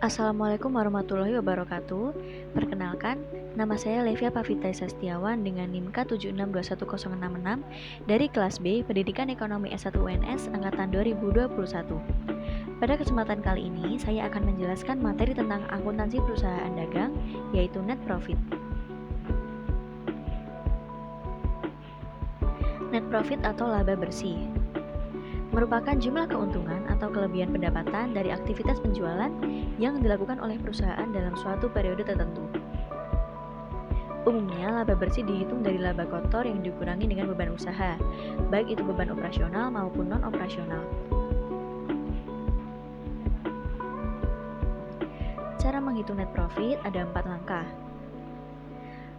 Assalamualaikum warahmatullahi wabarakatuh. Perkenalkan, nama saya Levia Pavita Sastiawan dengan NIM K76211066 dari kelas B Pendidikan Ekonomi S1 UNS angkatan 2021. Pada kesempatan kali ini, saya akan menjelaskan materi tentang akuntansi perusahaan dagang, yaitu net profit. Net profit atau laba bersih merupakan jumlah keuntungan atau kelebihan pendapatan dari aktivitas penjualan yang dilakukan oleh perusahaan dalam suatu periode tertentu. Umumnya, laba bersih dihitung dari laba kotor yang dikurangi dengan beban usaha, baik itu beban operasional maupun non-operasional. Cara menghitung net profit ada 4 langkah.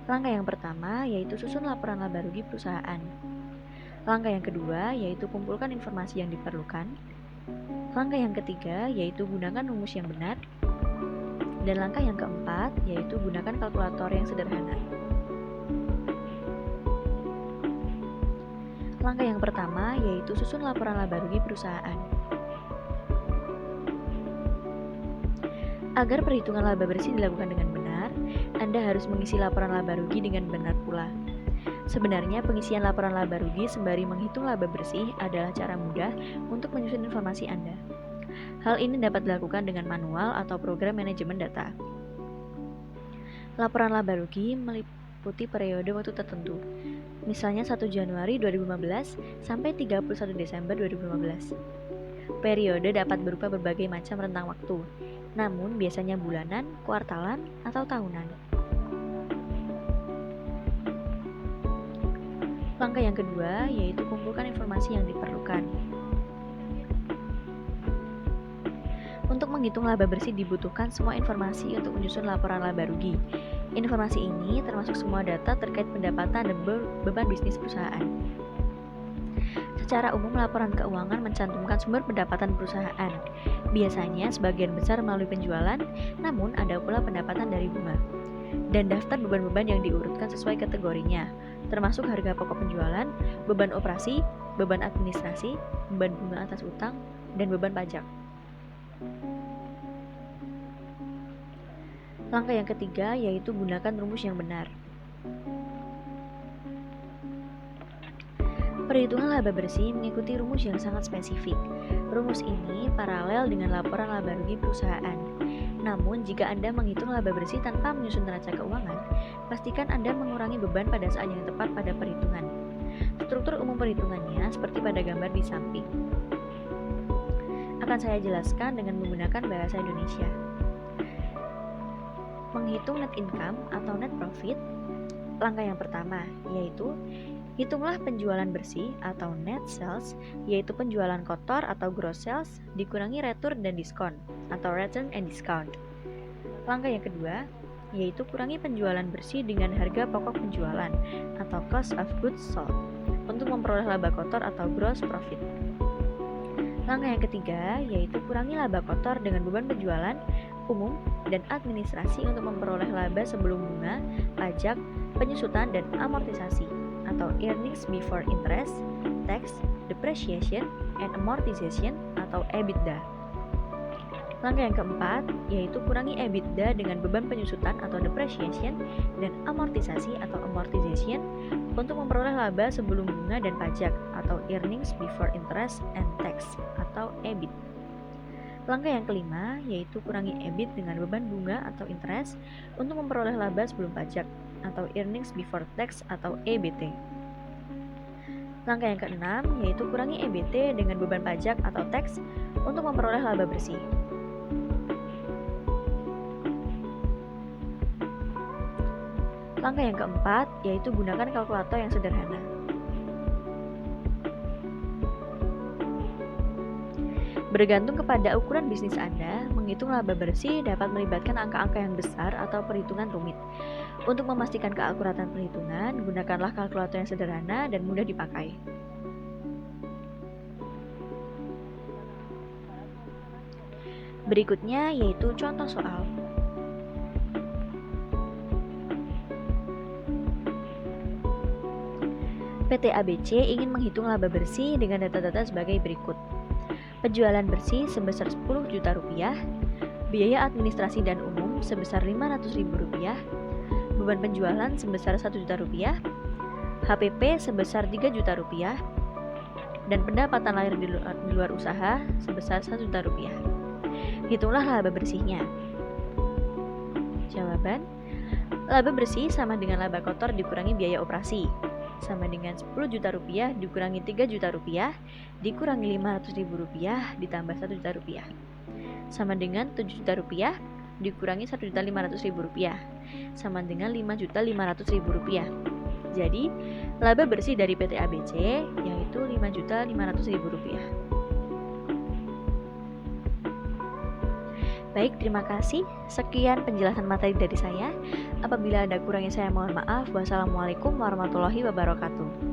Langkah yang pertama yaitu susun laporan laba rugi perusahaan. Langkah yang kedua yaitu kumpulkan informasi yang diperlukan. Langkah yang ketiga yaitu gunakan rumus yang benar. Dan langkah yang keempat yaitu gunakan kalkulator yang sederhana. Langkah yang pertama yaitu susun laporan laba rugi perusahaan. Agar perhitungan laba bersih dilakukan dengan benar, Anda harus mengisi laporan laba rugi dengan benar pula. Sebenarnya pengisian laporan laba rugi sembari menghitung laba bersih adalah cara mudah untuk menyusun informasi Anda. Hal ini dapat dilakukan dengan manual atau program manajemen data. Laporan laba rugi meliputi periode waktu tertentu, misalnya 1 Januari 2015 sampai 31 Desember 2015. Periode dapat berupa berbagai macam rentang waktu, namun biasanya bulanan, kuartalan, atau tahunan. Langkah yang kedua yaitu kumpulkan informasi yang diperlukan. Untuk menghitung laba bersih dibutuhkan semua informasi untuk menyusun laporan laba rugi. Informasi ini termasuk semua data terkait pendapatan dan beban bisnis perusahaan. Secara umum, laporan keuangan mencantumkan sumber pendapatan perusahaan. Biasanya sebagian besar melalui penjualan, namun ada pula pendapatan dari bunga. Dan daftar beban-beban yang diurutkan sesuai kategorinya, termasuk harga pokok penjualan, beban operasi, beban administrasi, beban bunga atas utang, dan beban pajak. Langkah yang ketiga yaitu gunakan rumus yang benar. Perhitungan laba bersih mengikuti rumus yang sangat spesifik. Rumus ini paralel dengan laporan laba rugi perusahaan. Namun, jika Anda menghitung laba bersih tanpa menyusun neraca keuangan, pastikan Anda mengurangi beban pada saat yang tepat pada perhitungan. Struktur umum perhitungannya seperti pada gambar di samping. Akan saya jelaskan dengan menggunakan bahasa Indonesia. Menghitung net income atau net profit. Langkah yang pertama yaitu hitunglah penjualan bersih atau net sales, yaitu penjualan kotor atau gross sales dikurangi retur dan diskon atau return and discount. Langkah yang kedua yaitu kurangi penjualan bersih dengan harga pokok penjualan atau cost of goods sold untuk memperoleh laba kotor atau gross profit. Langkah yang ketiga yaitu kurangi laba kotor dengan beban penjualan umum dan administrasi untuk memperoleh laba sebelum bunga, pajak, penyusutan, dan amortisasi atau earnings before interest, tax, depreciation, and amortization atau EBITDA. Langkah yang keempat yaitu kurangi EBITDA dengan beban penyusutan atau depreciation dan amortisasi atau amortization untuk memperoleh laba sebelum bunga dan pajak atau earnings before interest and tax atau EBIT. Langkah yang kelima yaitu kurangi EBIT dengan beban bunga atau interest untuk memperoleh laba sebelum pajak atau earnings before tax atau EBT. Langkah yang keenam yaitu kurangi EBT dengan beban pajak atau tax untuk memperoleh laba bersih. Langkah yang keempat yaitu gunakan kalkulator yang sederhana. Bergantung kepada ukuran bisnis Anda, menghitung laba bersih dapat melibatkan angka-angka yang besar atau perhitungan rumit. Untuk memastikan keakuratan perhitungan, gunakanlah kalkulator yang sederhana dan mudah dipakai. Berikutnya yaitu contoh soal. PT ABC ingin menghitung laba bersih dengan data-data sebagai berikut. Penjualan bersih sebesar 10 juta rupiah, biaya administrasi dan umum sebesar 500 ribu rupiah, beban penjualan sebesar 1 juta rupiah, HPP sebesar 3 juta rupiah, dan pendapatan lahir di luar usaha sebesar 1 juta rupiah. Hitunglah laba bersihnya. Jawaban, laba bersih sama dengan laba kotor dikurangi biaya operasi, sama dengan 10 juta rupiah dikurangi 3 juta rupiah dikurangi 500 ribu rupiah ditambah 1 juta rupiah, sama dengan 7 juta rupiah dikurangi 1 juta 500 ribu rupiah, sama dengan 5 juta 500 ribu rupiah. Jadi, laba bersih dari PT ABC yaitu 5 juta 500 ribu rupiah. Baik, terima kasih. Sekian penjelasan materi dari saya. Apabila ada kurangnya saya mohon maaf. Wassalamualaikum warahmatullahi wabarakatuh.